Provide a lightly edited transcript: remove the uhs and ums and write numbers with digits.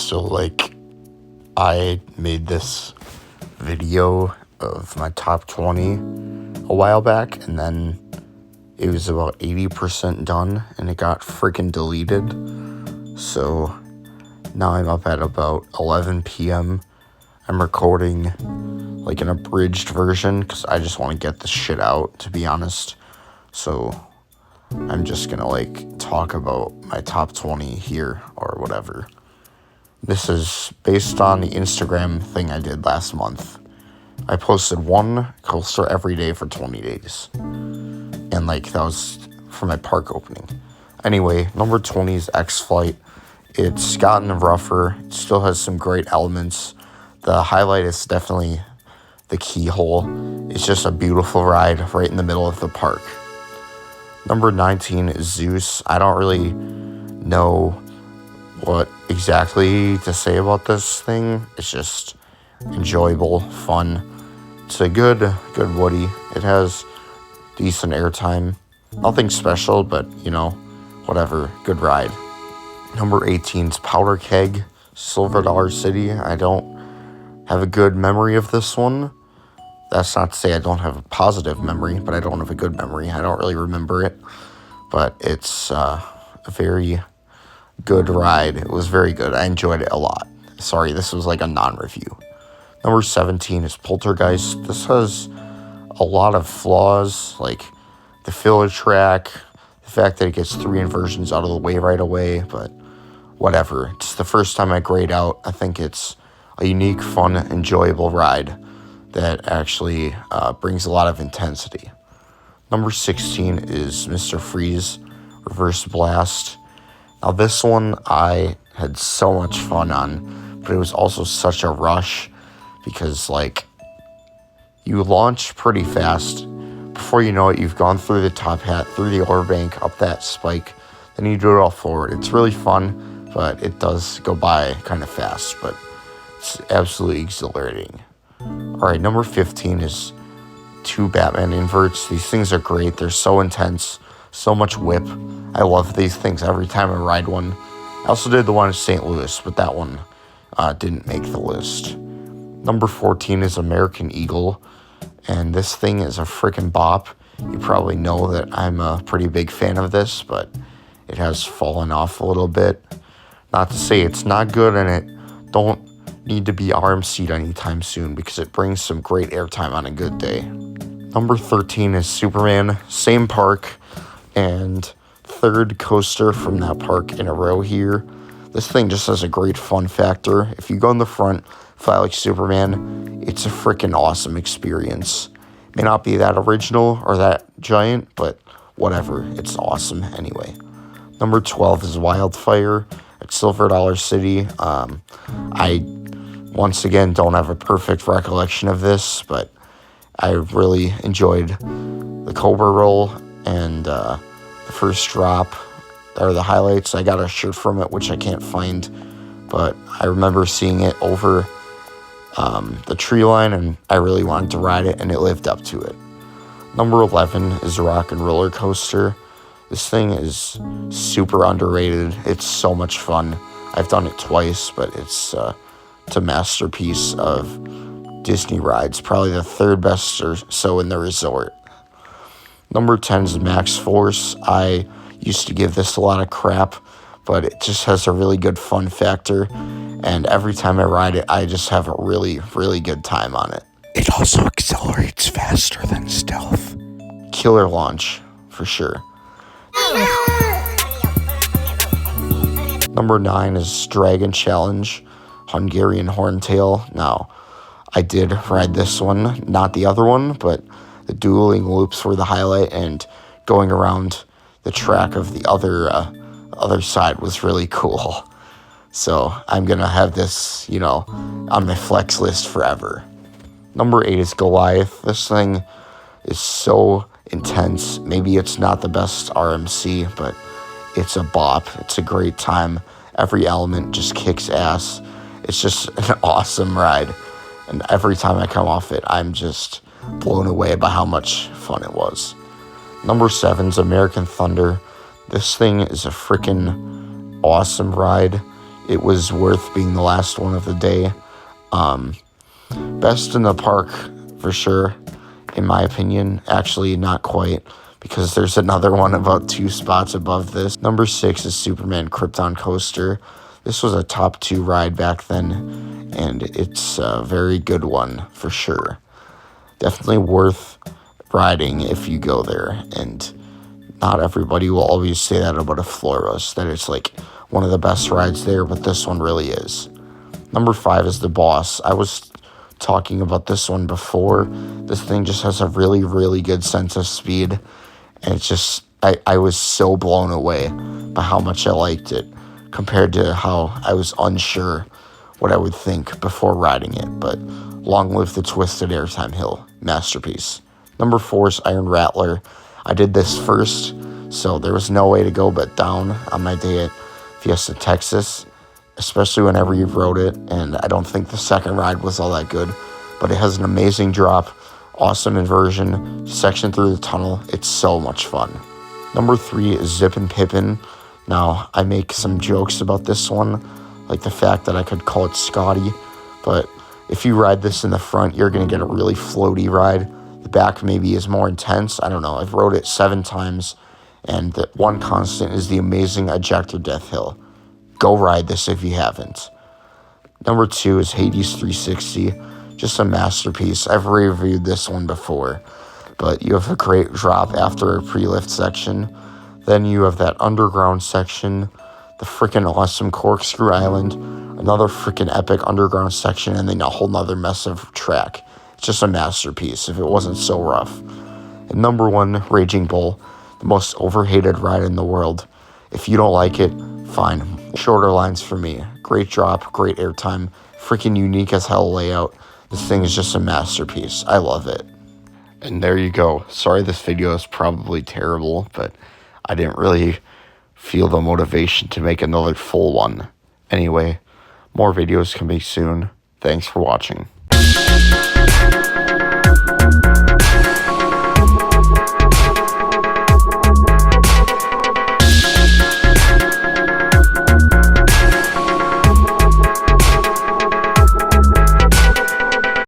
So, I made this video of my top 20 a while back, and then it was about 80% done, and it got freaking deleted. So, now I'm up at about 11 p.m. I'm recording, an abridged version, because I just want to get this shit out, to be honest. So, I'm just gonna, talk about my top 20 here, or whatever. This is based on the Instagram thing I did last month. I posted one coaster every day for 20 days. And, that was for my park opening. Anyway, number 20 is X-Flight. It's gotten rougher. It still has some great elements. The highlight is definitely the keyhole. It's just a beautiful ride right in the middle of the park. Number 19 is Zeus. I don't really know what exactly to say about this thing. It's just enjoyable, fun. It's a good Woody. It has decent airtime. Nothing special, but, whatever. Good ride. Number 18 is Powder Keg, Silver Dollar City. I don't have a good memory of this one. That's not to say I don't have a positive memory, but I don't have a good memory. I don't really remember it, but it's a very good ride. It was very good. I enjoyed it a lot. Sorry, this was a non-review. Number 17 is Poltergeist. This has a lot of flaws, the filler track, the fact that it gets 3 inversions out of the way right away, but whatever. It's the first time I grade out. I think it's a unique, fun, enjoyable ride that actually brings a lot of intensity. Number 16 is Mr. Freeze, Reverse Blast. Now this one I had so much fun on, but it was also such a rush because you launch pretty fast. Before you know it, you've gone through the top hat, through the overbank, up that spike, then you do it all forward. It's really fun, but it does go by kind of fast, but it's absolutely exhilarating. Alright, number 15 is 2 Batman inverts. These things are great. They're so intense, so much whip. I love these things every time I ride one. I also did the one in St. Louis, but that one didn't make the list. Number 14 is American Eagle, and this thing is a freaking bop. You probably know that I'm a pretty big fan of this, but it has fallen off a little bit. Not to say it's not good, and it don't need to be RMC'd anytime soon because it brings some great airtime on a good day. Number 13 is Superman, same park, and third coaster from that park in a row here. This thing just has a great fun factor. If you go in the front, fly like Superman, it's a freaking awesome experience. May not be that original or that giant, but whatever, it's awesome anyway. Number 12 is Wildfire at Silver Dollar City. I once again don't have a perfect recollection of this, but I really enjoyed the Cobra roll and the first drop are the highlights. I got a shirt from it, which I can't find, but I remember seeing it over the tree line, and I really wanted to ride it, and it lived up to it. Number 11 is Rock and Roller Coaster. This thing is super underrated. It's so much fun. I've done it twice, but it's a masterpiece of Disney rides. Probably the third best or so in the resort. Number 10 is Max Force. I used to give this a lot of crap, but it just has a really good fun factor, and every time I ride it, I just have a really, really good time on it. It also accelerates faster than Stealth. Killer launch, for sure. Number 9 is Dragon Challenge, Hungarian Horntail. Now, I did ride this one, not the other one, but the dueling loops were the highlight, and going around the track of the other side was really cool. So I'm gonna have this, on my flex list forever. Number 8 is Goliath. This thing is so intense. Maybe it's not the best RMC, but it's a bop. It's a great time. Every element just kicks ass. It's just an awesome ride. And every time I come off it, I'm just blown away by how much fun it was. Number 7 is American Thunder. This thing is a freaking awesome ride. it was worth being the last one of the day. Best in the park, for sure, in my opinion. Actually, not quite, because there's another one about 2 spots above this. Number 6 is Superman Krypton Coaster. This was a top 2 ride back then, and it's a very good one, for sure. Definitely worth riding if you go there, and not everybody will always say that about a Florist, that it's like one of the best rides there, but this one really is. Number 5 is The Boss. I was talking about this one before. This thing just has a really, really good sense of speed, and it's just, I was so blown away by how much I liked it compared to how I was unsure what I would think before riding it. But long live the Twisted Airtime Hill. Masterpiece. Number 4 is Iron Rattler. I did this first, so there was no way to go but down on my day at Fiesta Texas, especially whenever you rode it, and I don't think the second ride was all that good, but it has an amazing drop, awesome inversion, section through the tunnel. It's so much fun. Number 3 is Zippin' Pippin. Now, I make some jokes about this one, like the fact that I could call it Scotty, but if you ride this in the front, you're going to get a really floaty ride. The back maybe is more intense. I don't know. I've rode it 7 times, and the one constant is the amazing Ejector Death Hill. Go ride this if you haven't. Number 2 is Hades 360. Just a masterpiece. I've reviewed this one before, but you have a great drop after a pre-lift section. Then you have that underground section, the freaking awesome Corkscrew Island, another freaking epic underground section, and then a whole nother mess of track. It's just a masterpiece if it wasn't so rough. And number 1, Raging Bull, the most overhated ride in the world. If you don't like it, fine. Shorter lines for me. Great drop, great airtime, freaking unique as hell layout. This thing is just a masterpiece. I love it. And there you go. Sorry this video is probably terrible, but I didn't really feel the motivation to make another full one. Anyway, more videos coming soon. Thanks for watching.